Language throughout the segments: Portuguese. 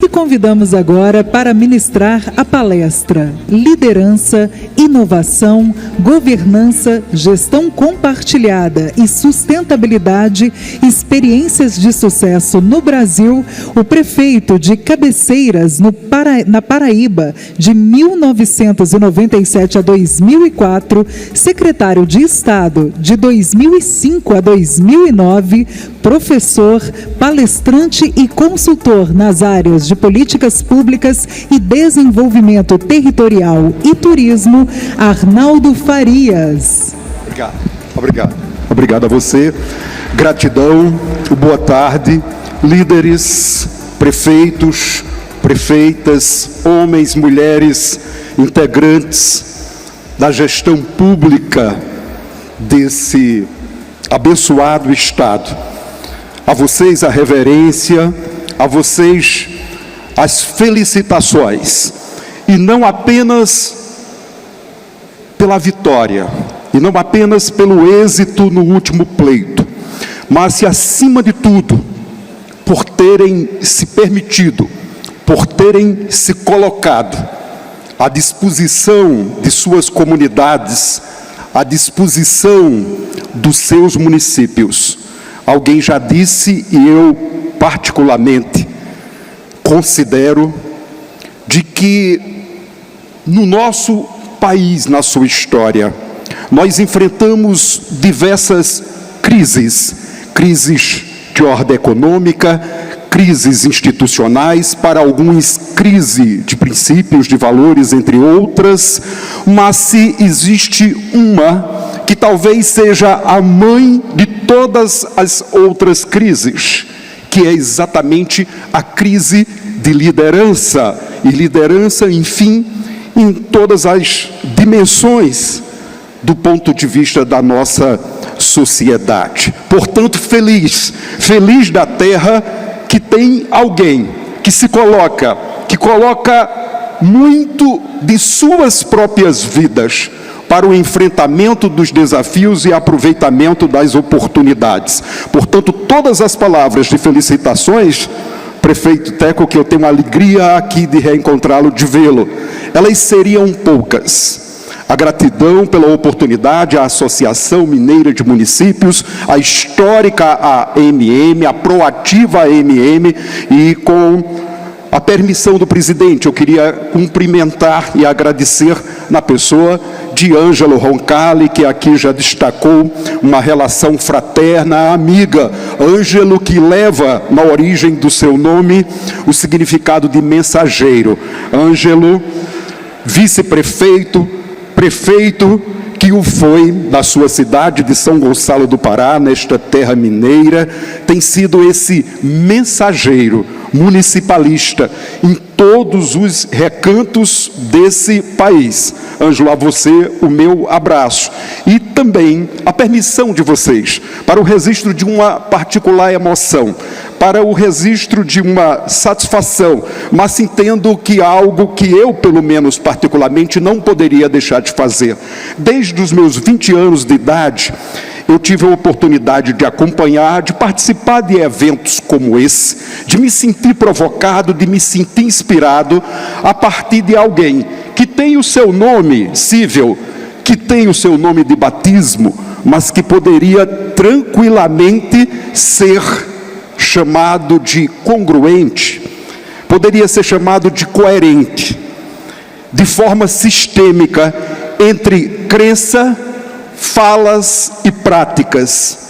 convidamos agora para ministrar a palestra Liderança, Inovação, Governança, Gestão Compartilhada e Sustentabilidade, Experiências de Sucesso no Brasil, o prefeito de Cabeceiras, na Paraíba, de 1997 a 2004, secretário de Estado de 2005 a 2009, professor, palestrante e consultor nas áreas de políticas públicas e desenvolvimento territorial e turismo, Arnaldo Farias. Obrigado a você. Gratidão, boa tarde, líderes, prefeitos, prefeitas, homens, mulheres, integrantes da gestão pública desse abençoado Estado. A vocês a reverência, a vocês as felicitações, e não apenas pela vitória, e não apenas pelo êxito no último pleito, mas, acima de tudo, por terem se permitido, por terem se colocado à disposição de suas comunidades, à disposição dos seus municípios. Alguém já disse, e eu particularmente considero, de que no nosso país, na sua história, nós enfrentamos diversas crises de ordem econômica, crises institucionais, para alguns crise de princípios, de valores, entre outras, mas se existe uma que talvez seja a mãe de todas as outras crises, que é exatamente a crise de liderança, e liderança, enfim, em todas as dimensões do ponto de vista da nossa sociedade. Portanto, feliz da terra que tem alguém que se coloca, muito de suas próprias vidas para o enfrentamento dos desafios e aproveitamento das oportunidades. Portanto, todas as palavras de felicitações, prefeito Teco, que eu tenho a alegria aqui de reencontrá-lo, de vê-lo, elas seriam poucas. A gratidão pela oportunidade, a Associação Mineira de Municípios, a histórica AMM, a proativa AMM, e com a permissão do presidente, eu queria cumprimentar e agradecer na pessoa de Ângelo Roncalli, que aqui já destacou uma relação fraterna, amiga. Ângelo, que leva na origem do seu nome o significado de mensageiro. Ângelo, vice-prefeito, prefeito que o foi da sua cidade de São Gonçalo do Pará, nesta terra mineira, tem sido esse mensageiro municipalista em todos os recantos desse país. Ângelo, a você o meu abraço, e também a permissão de vocês para o registro de uma particular emoção, para o registro de uma satisfação, mas entendo que algo que eu, pelo menos particularmente, não poderia deixar de fazer. Desde os meus 20 anos de idade, eu tive a oportunidade de acompanhar, de participar de eventos como esse, de me sentir provocado, de me sentir inspirado a partir de alguém que tem o seu nome civil, que tem o seu nome de batismo, mas que poderia tranquilamente ser chamado de congruente, poderia ser chamado de coerente, de forma sistêmica entre crença, falas e práticas.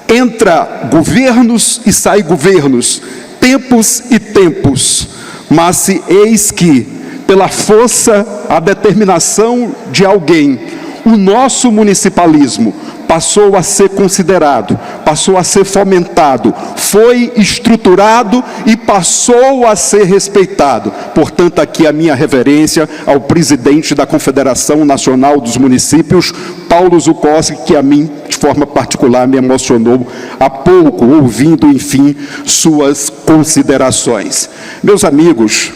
Entra governos e sai governos, tempos e tempos, mas se eis que, pela força, a determinação de alguém, o nosso municipalismo passou a ser considerado, passou a ser fomentado, foi estruturado e passou a ser respeitado. Portanto, aqui a minha reverência ao presidente da Confederação Nacional dos Municípios, Paulo Zucossi, que a mim, de forma particular, me emocionou há pouco, ouvindo, enfim, suas considerações. Meus amigos,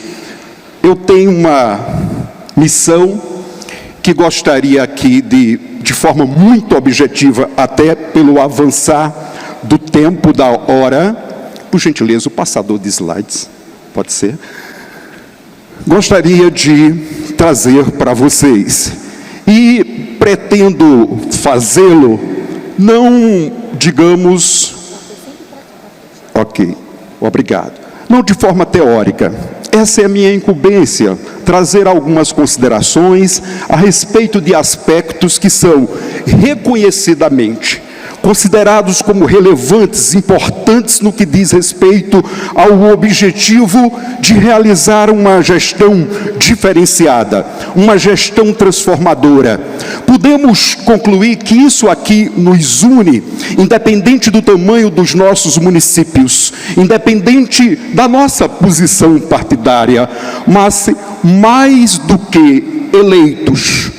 eu tenho uma missão que gostaria aqui de forma muito objetiva, até pelo avançar do tempo, da hora, por gentileza, o passador de slides, pode ser, gostaria de trazer para vocês. E pretendo fazê-lo, não, digamos... Ok, obrigado. Não de forma teórica. Essa é a minha incumbência, trazer algumas considerações a respeito de aspectos que são reconhecidamente considerados como relevantes, importantes no que diz respeito ao objetivo de realizar uma gestão diferenciada, uma gestão transformadora. Podemos concluir que isso aqui nos une, independente do tamanho dos nossos municípios, independente da nossa posição partidária, mas mais do que eleitos,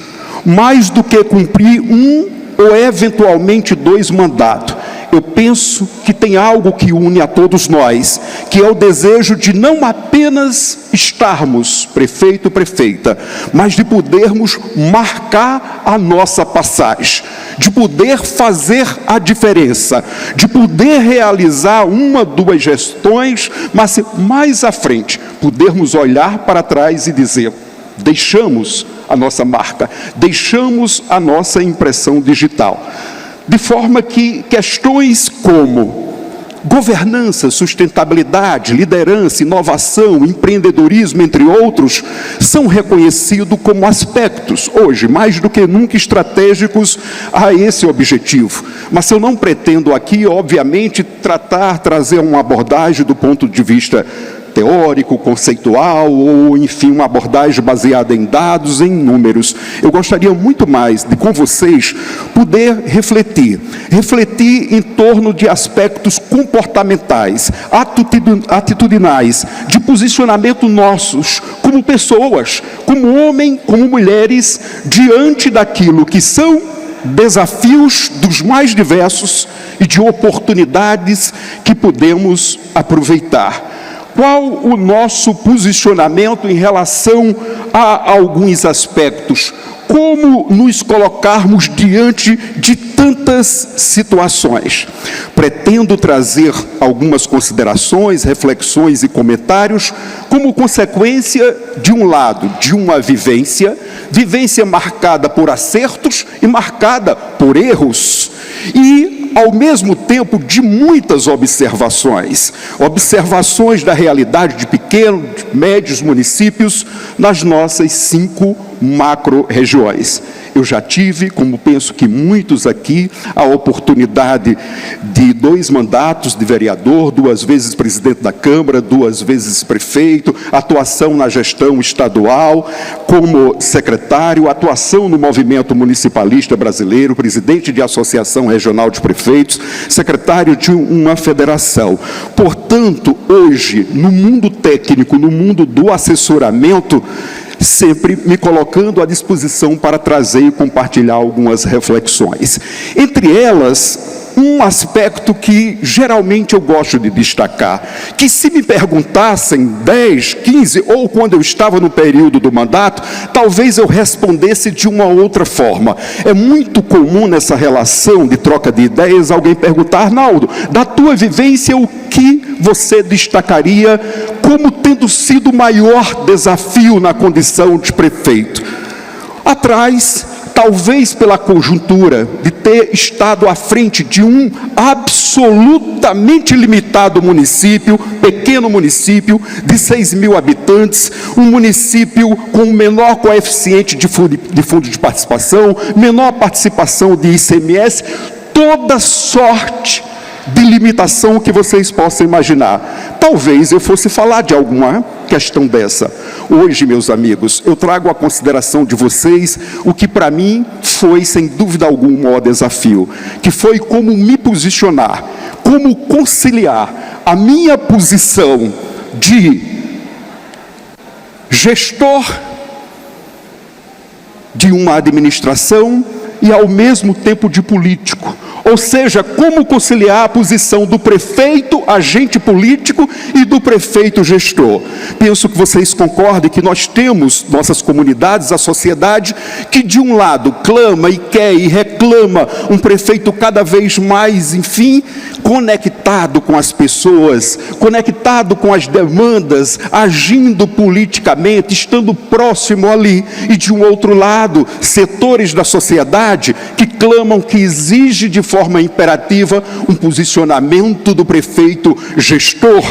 mais do que cumprir um ou eventualmente 2 mandatos, eu penso que tem algo que une a todos nós, que é o desejo de não apenas estarmos prefeito, prefeita, mas de podermos marcar a nossa passagem, de poder fazer a diferença, de poder realizar 1 ou 2 gestões, mas mais à frente, podermos olhar para trás e dizer: deixamos a nossa marca, deixamos a nossa impressão digital. De forma que questões como governança, sustentabilidade, liderança, inovação, empreendedorismo, entre outros, são reconhecidos como aspectos, hoje, mais do que nunca, estratégicos a esse objetivo. Mas eu não pretendo aqui, obviamente, trazer uma abordagem do ponto de vista teórico, conceitual, ou enfim, uma abordagem baseada em dados, em números. Eu gostaria muito mais de, com vocês, poder refletir em torno de aspectos comportamentais, atitudinais, de posicionamento nossos, como pessoas, como homens, como mulheres, diante daquilo que são desafios dos mais diversos e de oportunidades que podemos aproveitar. Qual o nosso posicionamento em relação a alguns aspectos? Como nos colocarmos diante de tantas situações? Pretendo trazer algumas considerações, reflexões e comentários como consequência, de um lado, de uma vivência marcada por acertos e marcada por erros, e ao mesmo tempo de muitas observações da realidade de pequenos, médios municípios nas nossas 5 macro-regiões. Eu já tive, como penso que muitos aqui, a oportunidade de 2 mandatos de vereador, 2 vezes presidente da Câmara, 2 vezes prefeito, atuação na gestão estadual, como secretário, atuação no movimento municipalista brasileiro, presidente de associação regional de prefeitos, secretário de uma federação. Portanto, hoje, no mundo técnico, no mundo do assessoramento, sempre me colocando à disposição para trazer e compartilhar algumas reflexões. Entre elas, um aspecto que geralmente eu gosto de destacar, que se me perguntassem 10, 15, ou quando eu estava no período do mandato, talvez eu respondesse de uma outra forma. É muito comum nessa relação de troca de ideias alguém perguntar: Arnaldo, da tua vivência, o que você destacaria como tendo sido o maior desafio na condição de prefeito? Atrás, talvez pela conjuntura de ter estado à frente de um absolutamente limitado município, pequeno município de 6.000 habitantes, um município com menor coeficiente de fundo de participação, menor participação de ICMS, toda sorte de limitação que vocês possam imaginar. Talvez eu fosse falar de alguma questão dessa. Hoje, meus amigos, eu trago à consideração de vocês o que para mim foi, sem dúvida alguma, o maior desafio, que foi como me posicionar, como conciliar a minha posição de gestor de uma administração e, ao mesmo tempo, de político. Ou seja, como conciliar a posição do prefeito, agente político, e do prefeito gestor. Penso que vocês concordem que nós temos nossas comunidades, a sociedade, que de um lado clama e quer e reclama um prefeito cada vez mais, enfim, conectado com as pessoas, conectado com as demandas, agindo politicamente, estando próximo ali. E de um outro lado, setores da sociedade que clamam, que exigem de forma imperativa um posicionamento do prefeito gestor.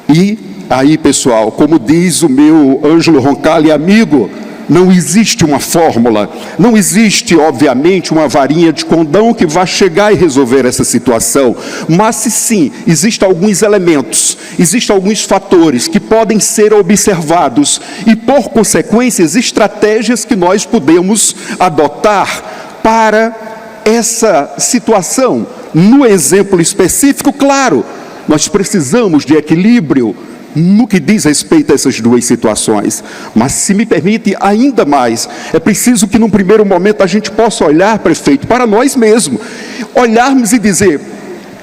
E aí, pessoal, como diz o meu Ângelo Roncalli amigo, não existe uma fórmula, não existe, obviamente, uma varinha de condão que vá chegar e resolver essa situação, mas sim, existem alguns elementos, existem alguns fatores que podem ser observados e, por consequências, estratégias que nós podemos adotar para essa situação. No exemplo específico, claro, nós precisamos de equilíbrio no que diz respeito a essas duas situações, mas se me permite ainda mais, é preciso que num primeiro momento a gente possa olhar, prefeito, para nós mesmos, olharmos e dizer,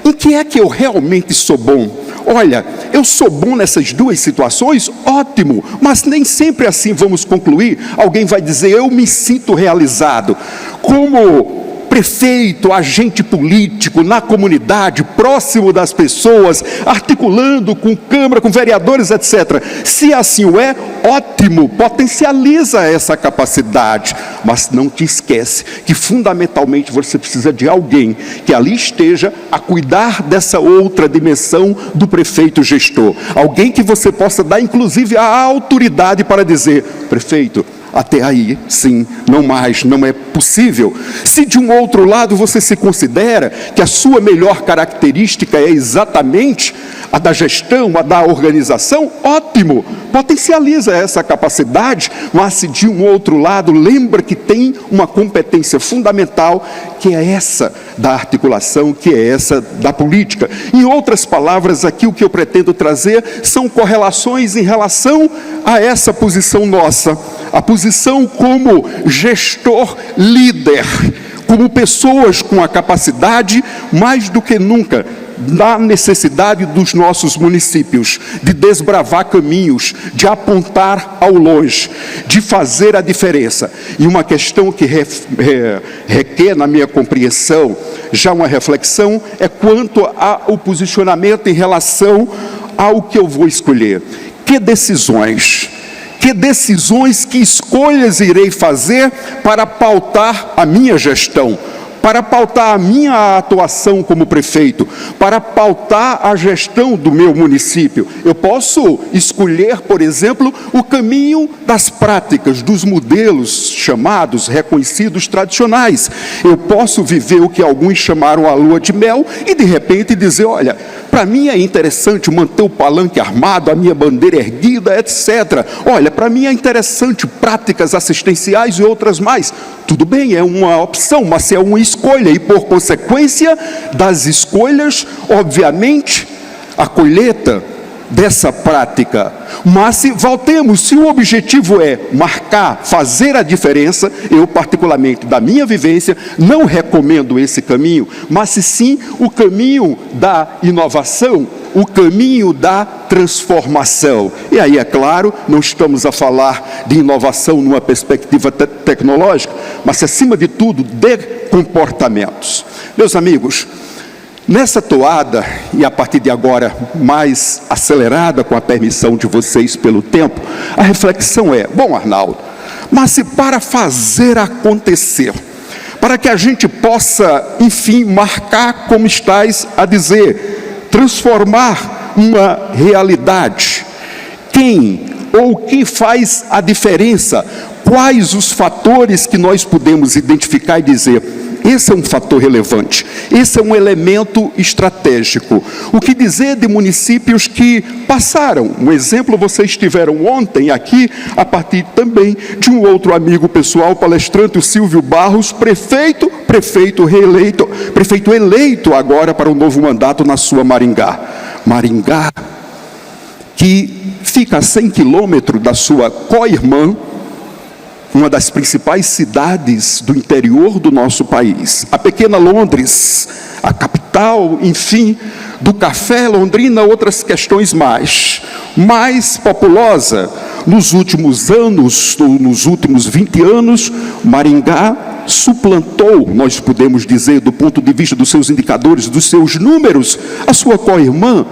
em que é que eu realmente sou bom? Olha, eu sou bom nessas duas situações? Ótimo, mas nem sempre assim vamos concluir. Alguém vai dizer, eu me sinto realizado como prefeito, agente político, na comunidade, próximo das pessoas, articulando com Câmara, com vereadores, etc. Se assim o é, ótimo, potencializa essa capacidade, mas não te esquece que fundamentalmente você precisa de alguém que ali esteja a cuidar dessa outra dimensão do prefeito gestor. Alguém que você possa dar, inclusive, a autoridade para dizer, prefeito, até aí, sim, não mais, não é possível. Se de um outro lado você se considera que a sua melhor característica é exatamente a da gestão, a da organização, ótimo, potencializa essa capacidade, mas se de um outro lado lembra que tem uma competência fundamental, que é essa da articulação, que é essa da política. Em outras palavras, aqui o que eu pretendo trazer são correlações em relação a essa posição nossa, a posição como gestor líder, como pessoas com a capacidade, mais do que nunca, da necessidade dos nossos municípios, de desbravar caminhos, de apontar ao longe, de fazer a diferença. E uma questão que requer, na minha compreensão, já uma reflexão, é quanto ao posicionamento em relação ao que eu vou escolher. Que decisões, que escolhas irei fazer para pautar a minha gestão, para pautar a minha atuação como prefeito, para pautar a gestão do meu município. Eu posso escolher, por exemplo, o caminho das práticas, dos modelos chamados, reconhecidos, tradicionais. Eu posso viver o que alguns chamaram a lua de mel e, de repente, dizer, olha, para mim é interessante manter o palanque armado, a minha bandeira erguida, etc. Olha, para mim é interessante práticas assistenciais e outras mais. Tudo bem, é uma opção, mas é uma escolha, e por consequência das escolhas, obviamente, a colheita dessa prática. Mas se o objetivo é marcar, fazer a diferença, eu particularmente, da minha vivência, não recomendo esse caminho, mas sim o caminho da inovação, o caminho da transformação. E aí, é claro, não estamos a falar de inovação numa perspectiva tecnológica, mas acima de tudo, de comportamentos. Meus amigos, nessa toada, e a partir de agora mais acelerada com a permissão de vocês pelo tempo, a reflexão é, bom, Arnaldo, mas se para fazer acontecer, para que a gente possa, enfim, marcar, como estás a dizer, transformar uma realidade, quem ou o que faz a diferença, quais os fatores que nós podemos identificar e dizer, esse é um fator relevante, esse é um elemento estratégico. O que dizer de municípios que passaram? Um exemplo, vocês tiveram ontem aqui, a partir também de um outro amigo pessoal, palestrante, o Silvio Barros, prefeito reeleito, prefeito eleito agora para um novo mandato na sua Maringá. Maringá, que fica a 100 quilômetros da sua co-irmã, uma das principais cidades do interior do nosso país. A pequena Londres, a capital, enfim, do café, Londrina, outras questões mais populosa. Nos últimos anos, nos últimos 20 anos, Maringá suplantou, nós podemos dizer, do ponto de vista dos seus indicadores, dos seus números, a sua co-irmã.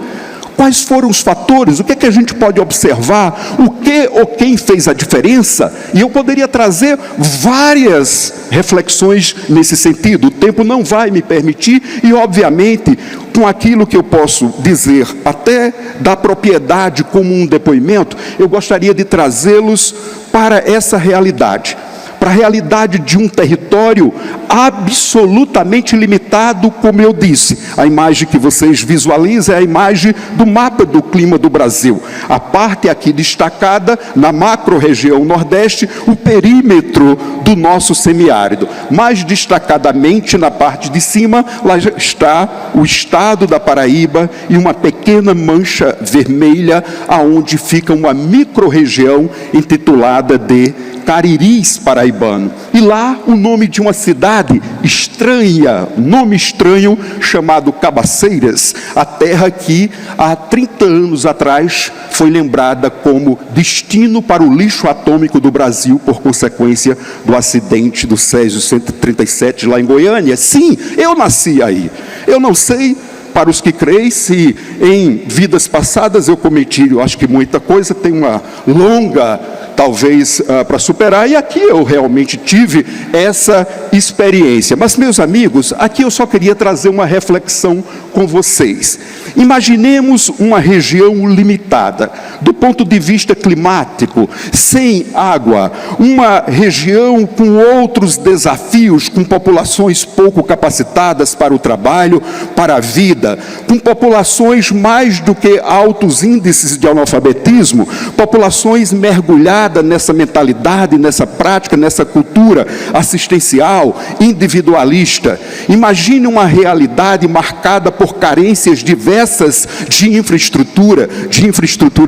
Quais foram os fatores? O que é que a gente pode observar? O que ou quem fez a diferença? E eu poderia trazer várias reflexões nesse sentido. O tempo não vai me permitir e, obviamente, com aquilo que eu posso dizer, até da propriedade como um depoimento, eu gostaria de trazê-los para essa realidade. Para a realidade de um território absolutamente limitado, como eu disse. A imagem que vocês visualizam é a imagem do mapa do clima do Brasil. A parte aqui destacada, na macro-região Nordeste, o perímetro do nosso semiárido. Mais destacadamente, na parte de cima, lá está o estado da Paraíba e uma pequena mancha vermelha, aonde fica uma micro-região intitulada de Cariris paraibano. E lá o nome de uma cidade estranha, nome estranho, chamado Cabaceiras, a terra que há 30 anos atrás foi lembrada como destino para o lixo atômico do Brasil, por consequência do acidente do Césio 137 lá em Goiânia. Sim, eu nasci aí. Eu não sei, para os que creem, se em vidas passadas eu cometi, eu acho que muita coisa, tem uma longa, talvez, para superar, e aqui eu realmente tive essa experiência. Mas, meus amigos, aqui eu só queria trazer uma reflexão com vocês. Imaginemos uma região limitada, do ponto de vista climático, sem água, uma região com outros desafios, com populações pouco capacitadas para o trabalho, para a vida, com populações mais do que altos índices de analfabetismo, populações mergulhadas nessa mentalidade, nessa prática, nessa cultura assistencial, individualista. Imagine uma realidade marcada por carências diversas de infraestrutura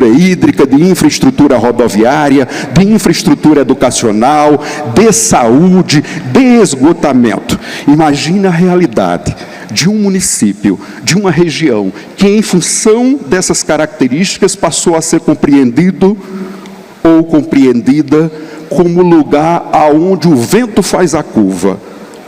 hídrica, de infraestrutura rodoviária, de infraestrutura educacional, de saúde, de esgotamento. Imagine a realidade de um município, de uma região, que em função dessas características passou a ser compreendido ou compreendida como lugar aonde o vento faz a curva,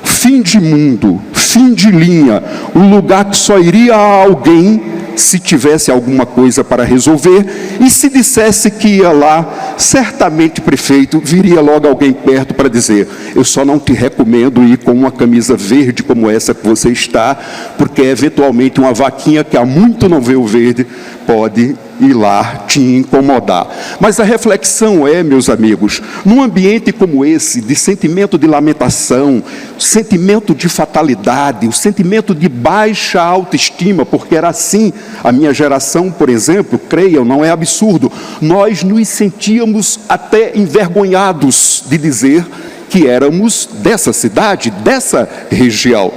fim de mundo, fim de linha, um lugar que só iria a alguém se tivesse alguma coisa para resolver, e se dissesse que ia lá, certamente, prefeito, viria logo alguém perto para dizer: eu só não te recomendo ir com uma camisa verde como essa que você está, porque eventualmente uma vaquinha que há muito não vê o verde pode ir lá te incomodar. Mas a reflexão é, meus amigos, num ambiente como esse, de sentimento de lamentação, sentimento de fatalidade, o sentimento de baixa autoestima, porque era assim, a minha geração, por exemplo, creiam, não é absurdo, nós nos sentíamos até envergonhados de dizer que éramos dessa cidade, dessa região.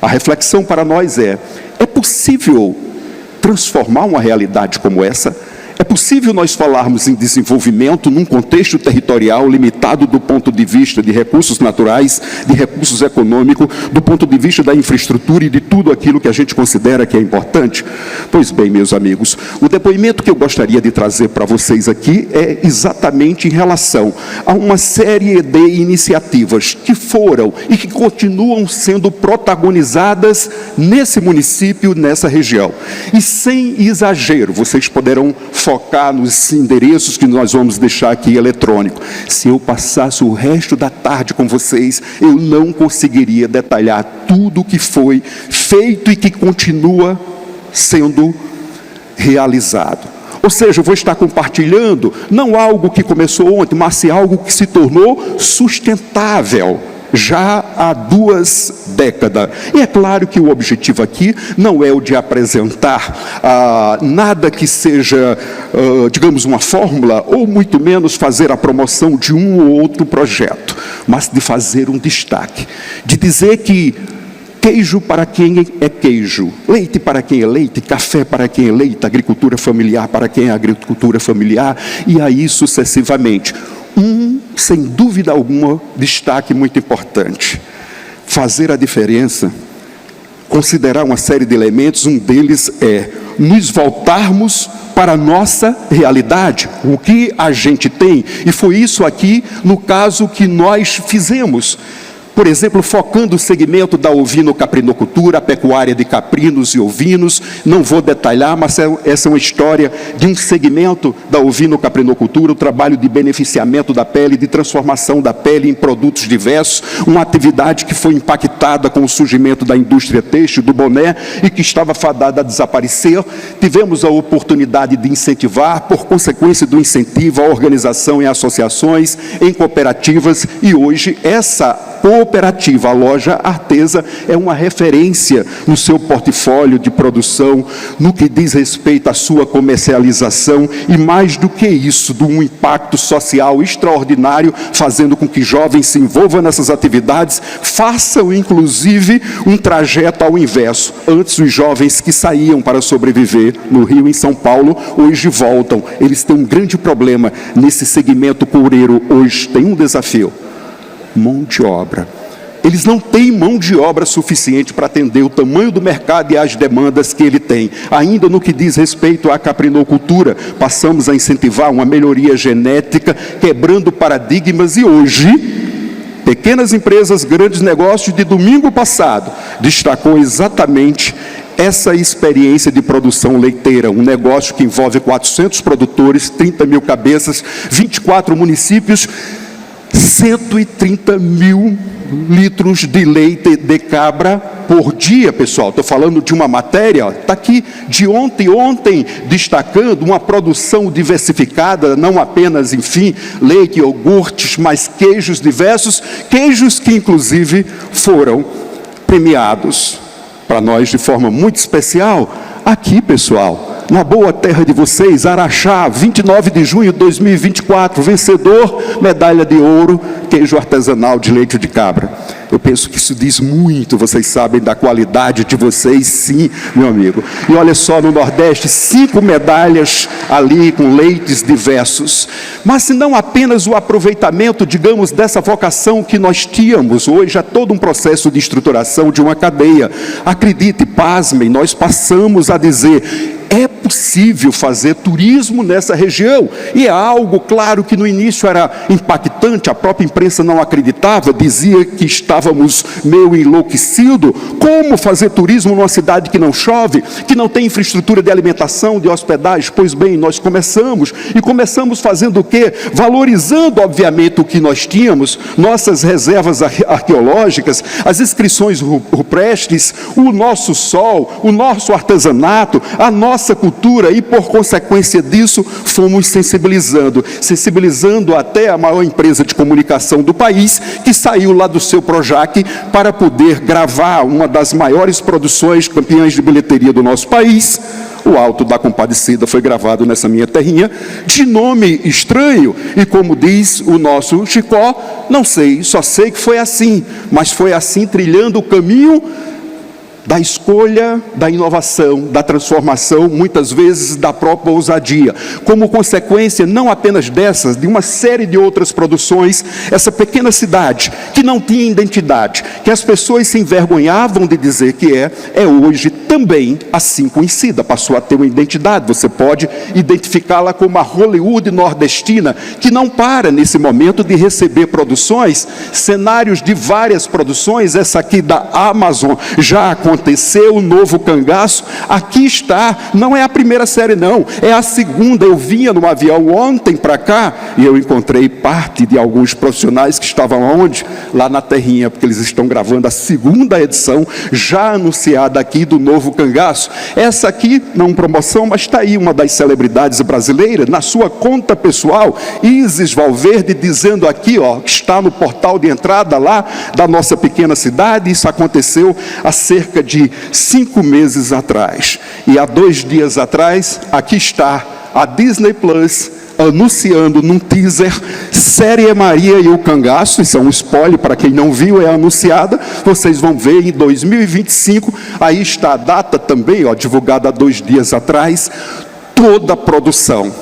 A reflexão para nós é possível transformar uma realidade como essa? É possível nós falarmos em desenvolvimento num contexto territorial limitado do ponto de vista de recursos naturais, de recursos econômicos, do ponto de vista da infraestrutura e de tudo aquilo que a gente considera que é importante? Pois bem, meus amigos, o depoimento que eu gostaria de trazer para vocês aqui é exatamente em relação a uma série de iniciativas que foram e que continuam sendo protagonizadas nesse município, nessa região. E sem exagero, vocês poderão focar nos endereços que nós vamos deixar aqui eletrônico. Se eu passasse o resto da tarde com vocês, eu não conseguiria detalhar tudo o que foi feito e que continua sendo realizado. Ou seja, eu vou estar compartilhando não algo que começou ontem, mas algo que se tornou sustentável já há 2 décadas. E é claro que o objetivo aqui não é o de apresentar nada que seja, digamos, uma fórmula, ou muito menos fazer a promoção de um ou outro projeto, mas de fazer um destaque, de dizer que queijo para quem é queijo, leite para quem é leite, café para quem é leite, agricultura familiar para quem é agricultura familiar, e aí sucessivamente. Um sem dúvida alguma, destaque muito importante. Fazer a diferença, considerar uma série de elementos, um deles é nos voltarmos para a nossa realidade, o que a gente tem, e foi isso aqui no caso que nós fizemos. Por exemplo, focando o segmento da ovino-caprinocultura, a pecuária de caprinos e ovinos. Não vou detalhar, mas essa é uma história de um segmento da ovino-caprinocultura, o trabalho de beneficiamento da pele, de transformação da pele em produtos diversos, uma atividade que foi impactada com o surgimento da indústria têxtil, do boné, e que estava fadada a desaparecer. Tivemos a oportunidade de incentivar, por consequência do incentivo, a organização em associações, em cooperativas, e hoje essa cooperativa, a Loja Arteza, é uma referência no seu portfólio de produção, no que diz respeito à sua comercialização, e mais do que isso, de um impacto social extraordinário, fazendo com que jovens se envolvam nessas atividades, façam inclusive um trajeto ao inverso. Antes, os jovens que saíam para sobreviver no Rio, em São Paulo, hoje voltam. Eles têm um grande problema nesse segmento coureiro. Hoje tem um desafio: mão de obra. Eles não têm mão de obra suficiente para atender o tamanho do mercado e as demandas que ele tem. Ainda no que diz respeito à caprinocultura, passamos a incentivar uma melhoria genética, quebrando paradigmas, e hoje, pequenas empresas, grandes negócios, de domingo passado, destacou exatamente essa experiência de produção leiteira, um negócio que envolve 400 produtores, 30 mil cabeças, 24 municípios, 130 mil litros de leite de cabra por dia, pessoal. Estou falando de uma matéria, está aqui de ontem, destacando uma produção diversificada, não apenas, enfim, leite, iogurtes, mas queijos diversos, queijos que inclusive foram premiados para nós de forma muito especial aqui, pessoal, na boa terra de vocês, Araxá, 29 de junho de 2024, vencedor, medalha de ouro, queijo artesanal de leite de cabra. Eu penso que isso diz muito, vocês sabem da qualidade de vocês, sim, meu amigo. E olha só, no Nordeste, 5 medalhas ali com leites diversos. Mas se não apenas o aproveitamento, digamos, dessa vocação que nós tínhamos, hoje é todo um processo de estruturação de uma cadeia. Acredite, pasmem, nós passamos a dizer: é possível fazer turismo nessa região. E é algo, claro, que no início era impactante, a própria imprensa não acreditava, dizia que estávamos meio enlouquecidos. Como fazer turismo numa cidade que não chove, que não tem infraestrutura de alimentação, de hospedagem? Pois bem, nós começamos, e começamos fazendo o quê? Valorizando, obviamente, o que nós tínhamos, nossas reservas arqueológicas, as inscrições rupestres, o nosso sol, o nosso artesanato, a nossa cultura, e por consequência disso fomos sensibilizando até a maior empresa de comunicação do país, que saiu lá do seu Projac para poder gravar uma das maiores produções campeãs de bilheteria do nosso país. O Alto da Compadecida foi gravado nessa minha terrinha, de nome estranho, e como diz o nosso Chicó, não sei, só sei que foi assim, mas foi assim, trilhando o caminho da escolha, da inovação, da transformação, muitas vezes da própria ousadia. Como consequência, não apenas dessas, de uma série de outras produções, essa pequena cidade, que não tinha identidade, que as pessoas se envergonhavam de dizer que é hoje também assim conhecida, passou a ter uma identidade. Você pode identificá-la como a Hollywood nordestina, que não para nesse momento de receber produções, cenários de várias produções. Essa aqui da Amazon já aconteceu, o Novo Cangaço, aqui está, não é a primeira série não, é a segunda. Eu vinha no avião ontem para cá, e eu encontrei parte de alguns profissionais que estavam onde? Lá na terrinha, porque eles estão gravando a segunda edição, já anunciada aqui, do Novo Cangaço. Essa aqui, não promoção, mas está aí uma das celebridades brasileiras, na sua conta pessoal, Isis Valverde, dizendo aqui, ó, está no portal de entrada lá da nossa pequena cidade. Isso aconteceu há cerca de 5 meses atrás. E há 2 dias atrás, aqui está a Disney Plus anunciando num teaser série Maria e o Cangaço. Isso é um spoiler para quem não viu, é anunciada, vocês vão ver em 2025, aí está a data também, ó, divulgada há 2 dias atrás. Toda a produção,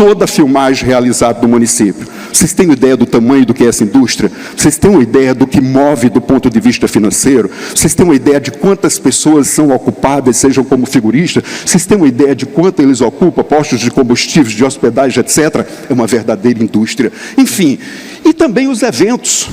toda a filmagem realizada no município. Vocês têm ideia do tamanho do que é essa indústria? Vocês têm uma ideia do que move do ponto de vista financeiro? Vocês têm uma ideia de quantas pessoas são ocupadas, sejam como figuristas? Vocês têm uma ideia de quanto eles ocupam, postos de combustíveis, de hospedagem, etc.? É uma verdadeira indústria. Enfim, e também os eventos.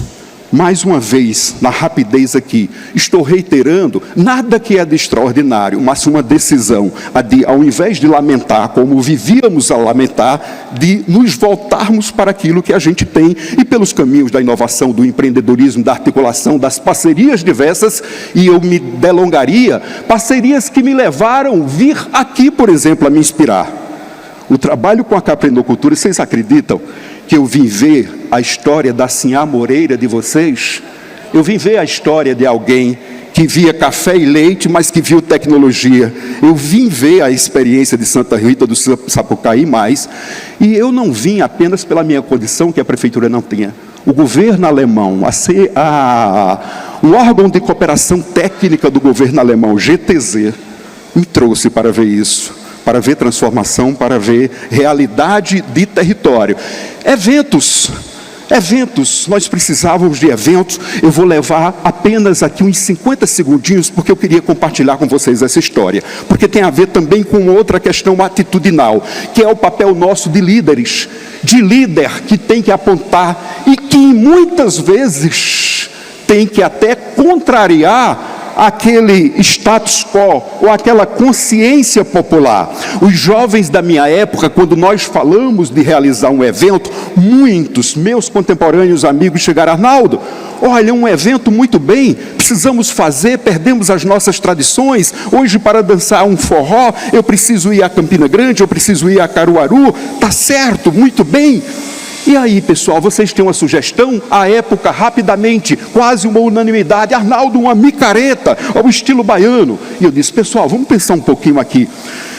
Mais uma vez, na rapidez aqui, estou reiterando, nada que é de extraordinário, mas uma decisão, a de, ao invés de lamentar, como vivíamos a lamentar, de nos voltarmos para aquilo que a gente tem, e pelos caminhos da inovação, do empreendedorismo, da articulação, das parcerias diversas, e eu me delongaria, parcerias que me levaram a vir aqui, por exemplo, a me inspirar. O trabalho com a caprinocultura, vocês acreditam que eu vim ver a história da Sinhá Moreira de vocês? Eu vim ver a história de alguém que via café e leite, mas que viu tecnologia. Eu vim ver a experiência de Santa Rita do Sapucaí mais, e eu não vim apenas pela minha condição, que a prefeitura não tinha. O governo alemão, o órgão de cooperação técnica do governo alemão, GTZ, me trouxe para ver isso, para ver transformação, para ver realidade de território. Eventos, nós precisávamos de eventos. Eu vou levar apenas aqui uns 50 segundinhos, porque eu queria compartilhar com vocês essa história, porque tem a ver também com outra questão atitudinal, que é o papel nosso de líderes, de líder que tem que apontar e que muitas vezes tem que até contrariar aquele status quo, ou aquela consciência popular. Os jovens da minha época, quando nós falamos de realizar um evento, muitos meus contemporâneos amigos chegaram: Arnaldo, olha, um evento muito bem, precisamos fazer, perdemos as nossas tradições, hoje para dançar um forró, eu preciso ir a Campina Grande, eu preciso ir a Caruaru, tá certo, muito bem. E aí, pessoal, vocês têm uma sugestão? À época, rapidamente, quase uma unanimidade: Arnaldo, uma micareta, ao estilo baiano. E eu disse: pessoal, vamos pensar um pouquinho aqui.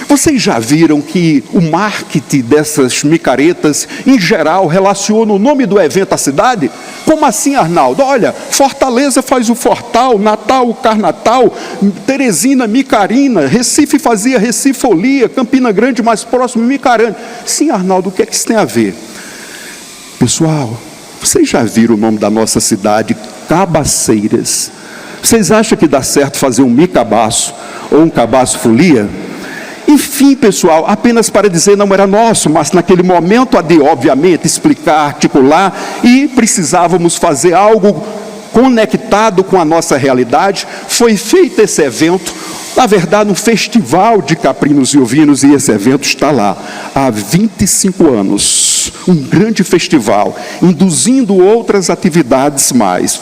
Vocês já viram que o marketing dessas micaretas, em geral, relaciona o nome do evento à cidade? Como assim, Arnaldo? Olha, Fortaleza faz o Fortal, Natal o Carnatal, Teresina, Micarina, Recife fazia Recifolia, Campina Grande mais próximo, Micarane. Sim, Arnaldo, o que é que isso tem a ver? Pessoal, vocês já viram o nome da nossa cidade? Cabaceiras. Vocês acham que dá certo fazer um micabaço ou um cabaço folia? Enfim, pessoal, apenas para dizer, não era nosso, mas naquele momento há de, obviamente, explicar, articular, e precisávamos fazer algo conectado com a nossa realidade. Foi feito esse evento, na verdade, um festival de caprinos e ovinos, e esse evento está lá há 25 anos. Um grande festival, induzindo outras atividades mais,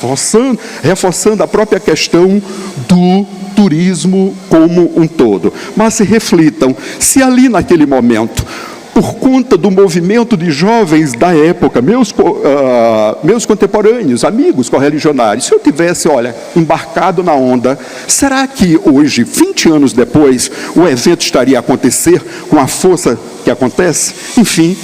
reforçando a própria questão do turismo como um todo. Mas se reflitam, se ali naquele momento, por conta do movimento de jovens da época, meus contemporâneos, amigos correligionários, se eu tivesse, olha, embarcado na onda, será que hoje, 20 anos depois, o evento estaria a acontecer com a força que acontece? Enfim,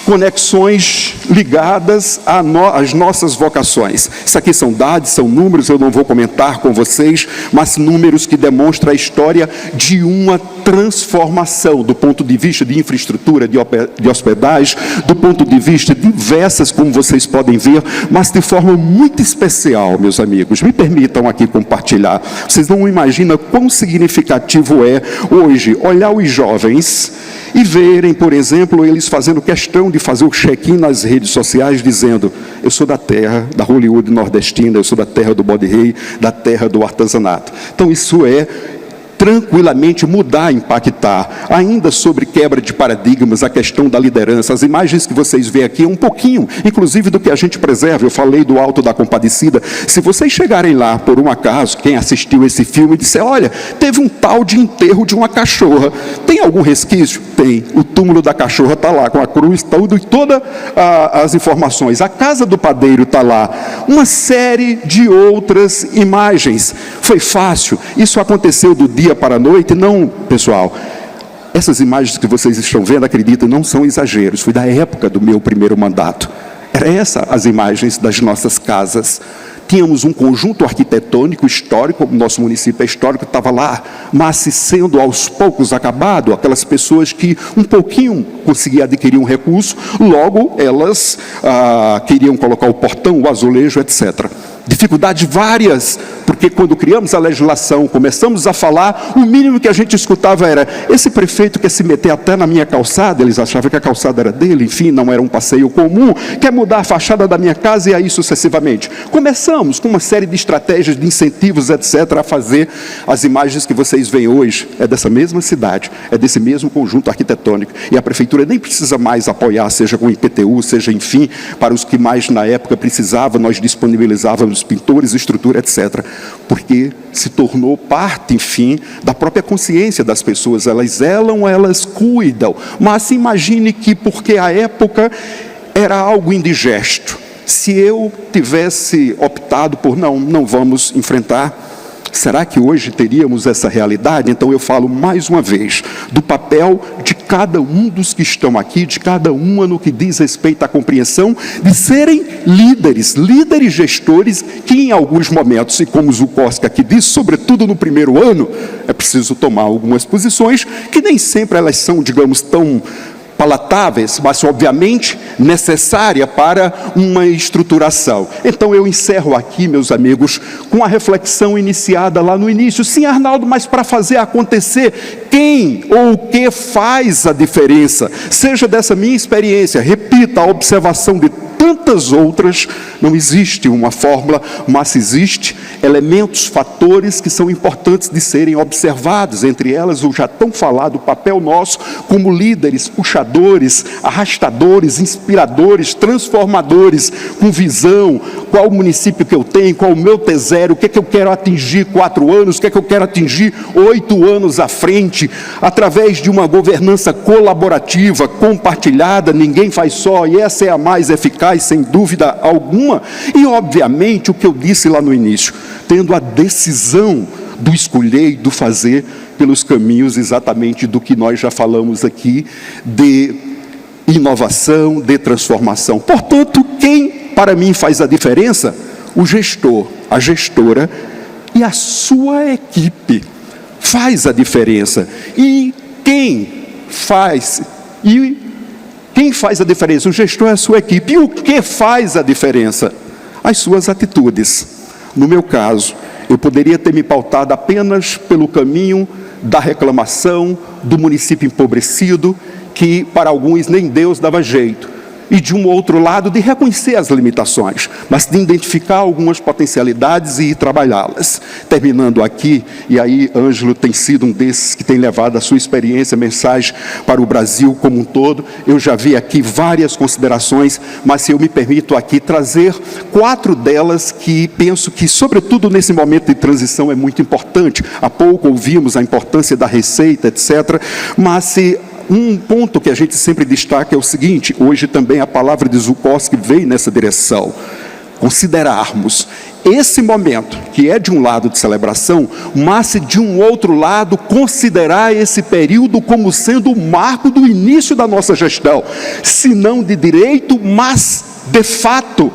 conexões ligadas às nossas vocações. Isso aqui são dados, são números, eu não vou comentar com vocês, mas números que demonstram a história de uma transformação do ponto de vista de infraestrutura, de hospedagem, do ponto de vista diversas, como vocês podem ver, mas de forma muito especial, meus amigos. Me permitam aqui compartilhar. Vocês não imaginam quão significativo é hoje olhar os jovens e verem, por exemplo, eles fazendo questão de fazer o check-in nas redes sociais, dizendo: eu sou da terra da Hollywood nordestina, eu sou da terra do bode rei, da terra do artesanato. Então isso é tranquilamente mudar, impactar. Ainda sobre quebra de paradigmas, a questão da liderança, as imagens que vocês veem aqui, um pouquinho, inclusive, do que a gente preserva. Eu falei do Alto da Compadecida. Se vocês chegarem lá, por um acaso, quem assistiu esse filme, e disser: olha, teve um tal de enterro de uma cachorra, tem algum resquício? Tem. O túmulo da cachorra está lá, com a cruz, tudo, e todas as informações. A casa do padeiro está lá. Uma série de outras imagens. Foi fácil. Isso aconteceu do dia para a noite? Não, pessoal. Essas imagens que vocês estão vendo, acreditem, não são exageros. Foi da época do meu primeiro mandato. Era essa as imagens das nossas casas. tínhamos um conjunto arquitetônico histórico, o nosso município é histórico, estava lá, mas sendo aos poucos acabado, aquelas pessoas que um pouquinho conseguiam adquirir um recurso, logo elas queriam colocar o portão, o azulejo, etc. Dificuldades várias, porque quando criamos a legislação, começamos a falar, o mínimo que a gente escutava era: esse prefeito quer se meter até na minha calçada, eles achavam que a calçada era dele, enfim, não era um passeio comum, quer mudar a fachada da minha casa e aí sucessivamente. Começamos com uma série de estratégias, de incentivos, etc., a fazer as imagens que vocês veem hoje, é dessa mesma cidade, é desse mesmo conjunto arquitetônico, e a prefeitura nem precisa mais apoiar, seja com IPTU, seja, enfim, para os que mais na época precisavam, nós disponibilizávamos pintores, estrutura, etc., porque se tornou parte, enfim, da própria consciência das pessoas. Elas zelam, elas cuidam, mas se imagine que, porque a época era algo indigesto, se eu tivesse optado por não vamos enfrentar, será que hoje teríamos essa realidade? Então eu falo mais uma vez do papel de cada um dos que estão aqui, de cada uma no que diz respeito à compreensão de serem líderes gestores que em alguns momentos, e como o Zukoski aqui diz, sobretudo no primeiro ano, é preciso tomar algumas posições que nem sempre elas são, digamos, tão palatáveis, mas obviamente necessária para uma estruturação. Então eu encerro aqui, meus amigos, com a reflexão iniciada lá no início. Sim, Arnaldo, mas para fazer acontecer, quem ou o que faz a diferença? Seja dessa minha experiência, repita, a observação de tantas outras, não existe uma fórmula, mas existe elementos, fatores que são importantes de serem observados, entre elas o já tão falado papel nosso como líderes, puxadores, arrastadores, inspiradores, transformadores, com visão, qual o município que eu tenho, qual o meu T0, o que é que eu quero atingir 4 anos, o que é que eu quero atingir 8 anos à frente, através de uma governança colaborativa, compartilhada, ninguém faz só, e essa é a mais eficaz, sem dúvida alguma, e obviamente o que eu disse lá no início, tendo a decisão do escolher e do fazer pelos caminhos exatamente do que nós já falamos aqui, de inovação, de transformação. Portanto, quem para mim faz a diferença? O gestor, a gestora e a sua equipe faz a diferença. E quem faz a diferença? O gestor é a sua equipe. E o que faz a diferença? As suas atitudes. No meu caso, eu poderia ter me pautado apenas pelo caminho da reclamação, do município empobrecido, que para alguns nem Deus dava jeito. E de um outro lado, de reconhecer as limitações, mas de identificar algumas potencialidades e ir trabalhá-las. Terminando aqui, e aí Ângelo tem sido um desses que tem levado a sua experiência, mensagem para o Brasil como um todo. Eu já vi aqui várias considerações, mas se eu me permito aqui trazer 4 delas que penso que, sobretudo nesse momento de transição, é muito importante. Há pouco ouvimos a importância da receita, etc., mas se um ponto que a gente sempre destaca é o seguinte, hoje também a palavra de Zukoski veio nessa direção, considerarmos esse momento, que é de um lado de celebração, mas de um outro lado, considerar esse período como sendo o marco do início da nossa gestão, se não de direito, mas de fato,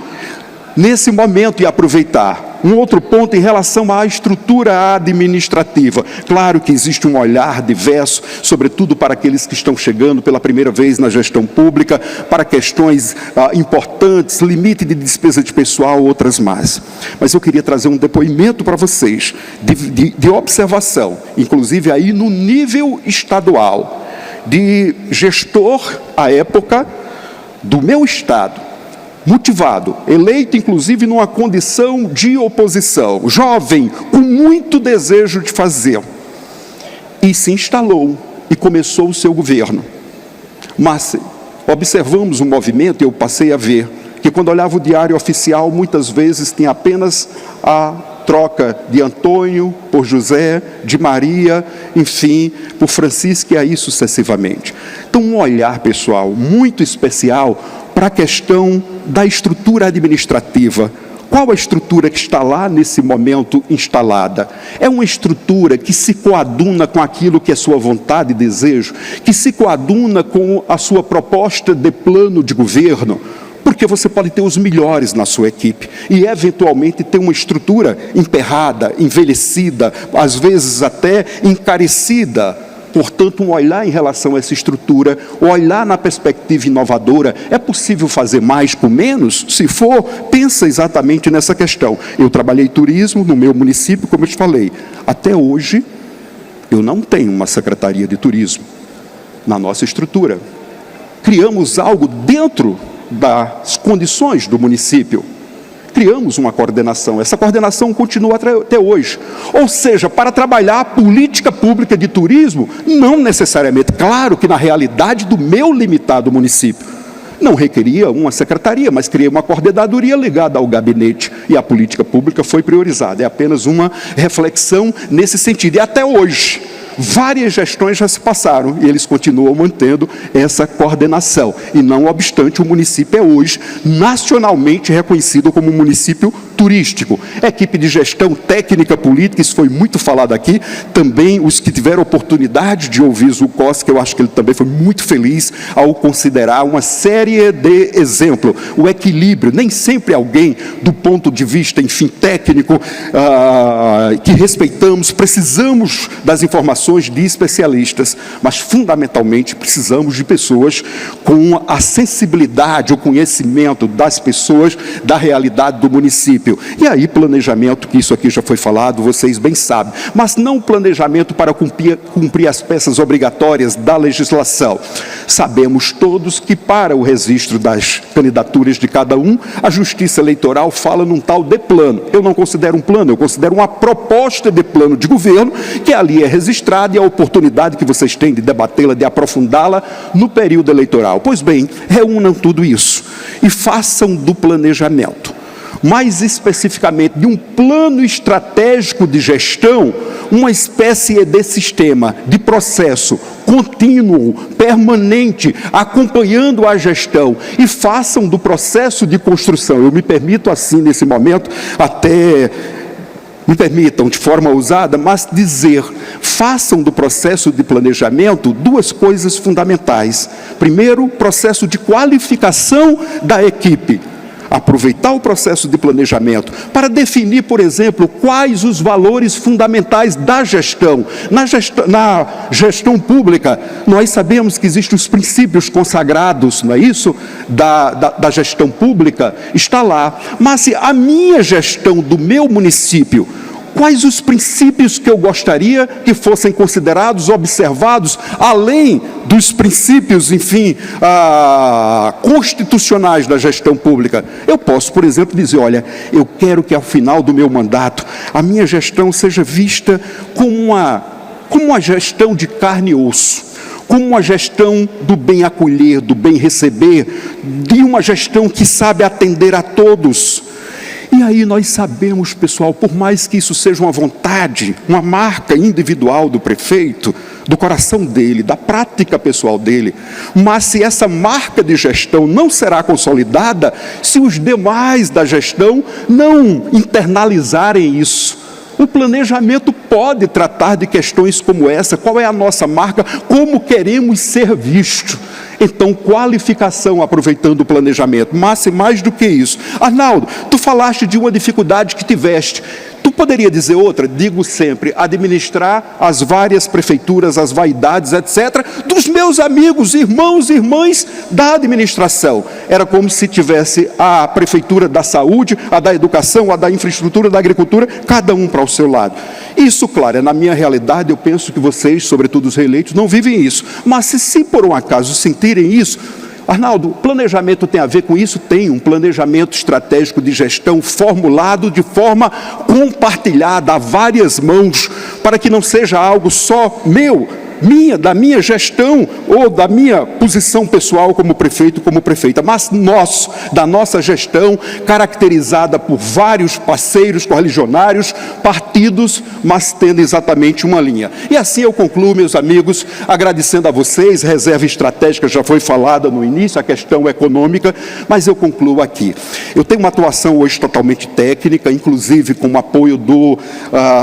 nesse momento, e aproveitar. Um outro ponto em relação à estrutura administrativa. Claro que existe um olhar diverso, sobretudo para aqueles que estão chegando pela primeira vez na gestão pública, para questões importantes, limite de despesa de pessoal, outras mais. Mas eu queria trazer um depoimento para vocês, de observação, inclusive aí no nível estadual, de gestor, à época, do meu estado, motivado, eleito inclusive numa condição de oposição, jovem, com muito desejo de fazer, e se instalou e começou o seu governo. Mas observamos um movimento, eu passei a ver, que quando olhava o diário oficial, muitas vezes tinha apenas a troca de Antônio por José, de Maria, enfim, por Francisco e aí sucessivamente. Então um olhar, pessoal, muito especial para a questão da estrutura administrativa. Qual a estrutura que está lá nesse momento instalada? É uma estrutura que se coaduna com aquilo que é sua vontade e desejo, que se coaduna com a sua proposta de plano de governo. Porque você pode ter os melhores na sua equipe e, eventualmente, ter uma estrutura emperrada, envelhecida, às vezes até encarecida. Portanto, um olhar em relação a essa estrutura, olhar na perspectiva inovadora, é possível fazer mais com menos? Se for, pensa exatamente nessa questão. Eu trabalhei turismo no meu município, como eu te falei. Até hoje, eu não tenho uma secretaria de turismo na nossa estrutura. Criamos algo dentro das condições do município. Criamos uma coordenação, essa coordenação continua até hoje. Ou seja, para trabalhar a política pública de turismo, não necessariamente, claro que na realidade do meu limitado município, não requeria uma secretaria, mas criei uma coordenadoria ligada ao gabinete, e a política pública foi priorizada. É apenas uma reflexão nesse sentido. E até hoje, várias gestões já se passaram e eles continuam mantendo essa coordenação. E não obstante, o município é hoje nacionalmente reconhecido como um município turístico. Equipe de gestão técnica política, isso foi muito falado aqui. Também os que tiveram oportunidade de ouvir Zuccotti, que eu acho que ele também foi muito feliz ao considerar uma série de exemplos. O equilíbrio, nem sempre alguém do ponto de vista, enfim, técnico, que respeitamos, precisamos das informações de especialistas, mas fundamentalmente precisamos de pessoas com a sensibilidade, o conhecimento das pessoas, da realidade do município. E aí planejamento, que isso aqui já foi falado, vocês bem sabem, mas não planejamento para cumprir as peças obrigatórias da legislação. Sabemos todos que para o registro das candidaturas de cada um, a Justiça Eleitoral fala num tal de plano. Eu não considero um plano, eu considero uma proposta de plano de governo, que ali é registrada, e a oportunidade que vocês têm de debatê-la, de aprofundá-la no período eleitoral. Pois bem, reúnam tudo isso e façam do planejamento, mais especificamente de um plano estratégico de gestão, uma espécie de sistema, de processo contínuo, permanente, acompanhando a gestão, e façam do processo de construção, eu me permito assim nesse momento, até me permitam de forma ousada, mas dizer, façam do processo de planejamento duas coisas fundamentais. Primeiro, processo de qualificação da equipe. Aproveitar o processo de planejamento para definir, por exemplo, quais os valores fundamentais da gestão. Na gestão pública, nós sabemos que existem os princípios consagrados, não é isso? Da gestão pública, está lá. Mas se a minha gestão do meu município, quais os princípios que eu gostaria que fossem considerados, observados, além dos princípios, enfim, constitucionais da gestão pública? Eu posso, por exemplo, dizer, olha, eu quero que ao final do meu mandato, a minha gestão seja vista como uma gestão de carne e osso, como uma gestão do bem acolher, do bem receber, de uma gestão que sabe atender a todos. E aí nós sabemos, pessoal, por mais que isso seja uma vontade, uma marca individual do prefeito, do coração dele, da prática pessoal dele, mas se essa marca de gestão não será consolidada, se os demais da gestão não internalizarem isso, o planejamento pode tratar de questões como essa. Qual é a nossa marca? Como queremos ser vistos? Então, qualificação aproveitando o planejamento. Mas mais do que isso. Arnaldo, tu falaste de uma dificuldade que tiveste. Tu poderia dizer outra? Digo sempre, administrar as várias prefeituras, as vaidades, etc., dos meus amigos, irmãos e irmãs da administração. Era como se tivesse a prefeitura da saúde, a da educação, a da infraestrutura, da agricultura, cada um para o seu lado. Isso, claro, é na minha realidade, eu penso que vocês, sobretudo os reeleitos, não vivem isso. Mas se por um acaso sentirem isso, Arnaldo, planejamento tem a ver com isso? Tem um planejamento estratégico de gestão formulado de forma compartilhada a várias mãos, para que não seja algo só meu, da minha gestão ou da minha posição pessoal como prefeito, como prefeita, mas da nossa gestão, caracterizada por vários parceiros correligionários, partidos, mas tendo exatamente uma linha. E assim eu concluo, meus amigos, agradecendo a vocês. Reserva estratégica já foi falada no início, a questão econômica, mas eu concluo aqui. Eu tenho uma atuação hoje totalmente técnica, inclusive com o apoio do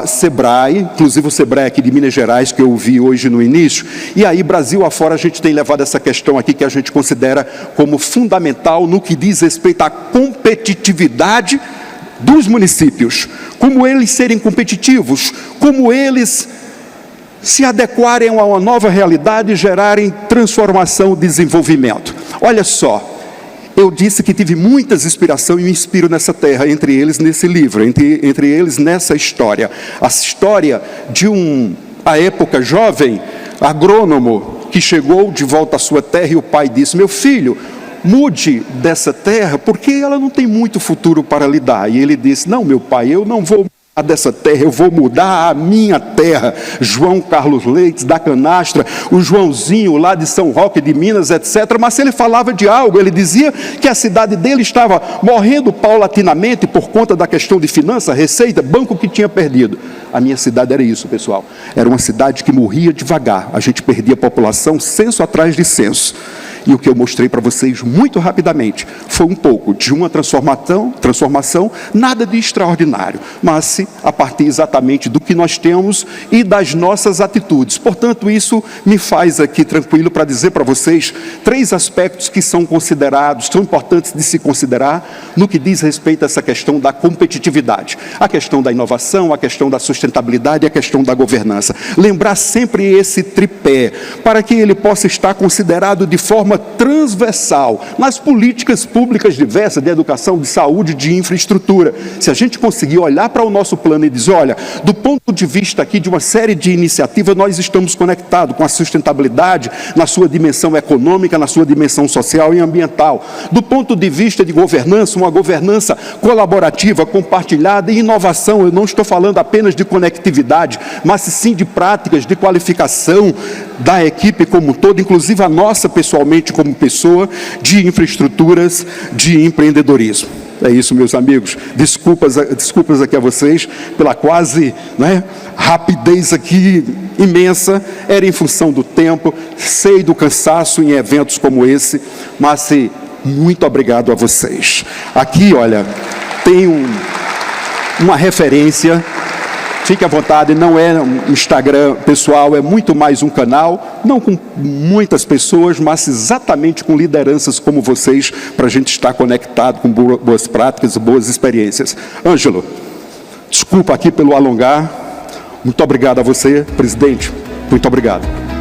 SEBRAE, inclusive o SEBRAE aqui de Minas Gerais, que eu vi hoje no no início. E aí, Brasil afora, a gente tem levado essa questão aqui que a gente considera como fundamental no que diz respeito à competitividade dos municípios. Como eles serem competitivos, como eles se adequarem a uma nova realidade e gerarem transformação e desenvolvimento. Olha só, eu disse que tive muitas inspirações e me inspiro nessa terra, entre eles nesse livro, entre eles nessa história. A história de à época, jovem agrônomo que chegou de volta à sua terra e o pai disse: meu filho, mude dessa terra porque ela não tem muito futuro para lhe dar. E ele disse: não, meu pai, eu não vou dessa terra, eu vou mudar a minha terra. João Carlos Leite da Canastra, o Joãozinho lá de São Roque de Minas, etc. Mas ele falava de algo, ele dizia que a cidade dele estava morrendo paulatinamente por conta da questão de finança, receita, banco que tinha perdido. A minha cidade era isso, pessoal, era uma cidade que morria devagar, a gente perdia a população censo atrás de censo. E o que eu mostrei para vocês muito rapidamente foi um pouco de uma transformação, nada de extraordinário, mas a partir exatamente do que nós temos e das nossas atitudes. Portanto, isso me faz aqui tranquilo para dizer para vocês 3 aspectos que são considerados, são importantes de se considerar no que diz respeito a essa questão da competitividade, a questão da inovação, a questão da sustentabilidade e a questão da governança. Lembrar sempre esse tripé, para que ele possa estar considerado de forma transversal nas políticas públicas diversas de educação, de saúde, de infraestrutura. Se a gente conseguir olhar para o nosso plano e dizer: olha, do ponto de vista aqui de uma série de iniciativas, nós estamos conectados com a sustentabilidade na sua dimensão econômica, na sua dimensão social e ambiental. Do ponto de vista de governança, uma governança colaborativa, compartilhada e inovação. Eu não estou falando apenas de conectividade, mas sim de práticas, de qualificação da equipe como um todo, inclusive a nossa pessoalmente como pessoa, de infraestruturas, de empreendedorismo. É isso, meus amigos. Desculpas aqui a vocês pela quase rapidez aqui imensa. Era em função do tempo, sei do cansaço em eventos como esse, mas muito obrigado a vocês. Aqui, olha, tem uma referência. Fique à vontade, não é um Instagram pessoal, é muito mais um canal, não com muitas pessoas, mas exatamente com lideranças como vocês, para a gente estar conectado com boas práticas, boas experiências. Ângelo, desculpa aqui pelo alongar, muito obrigado a você, presidente, muito obrigado.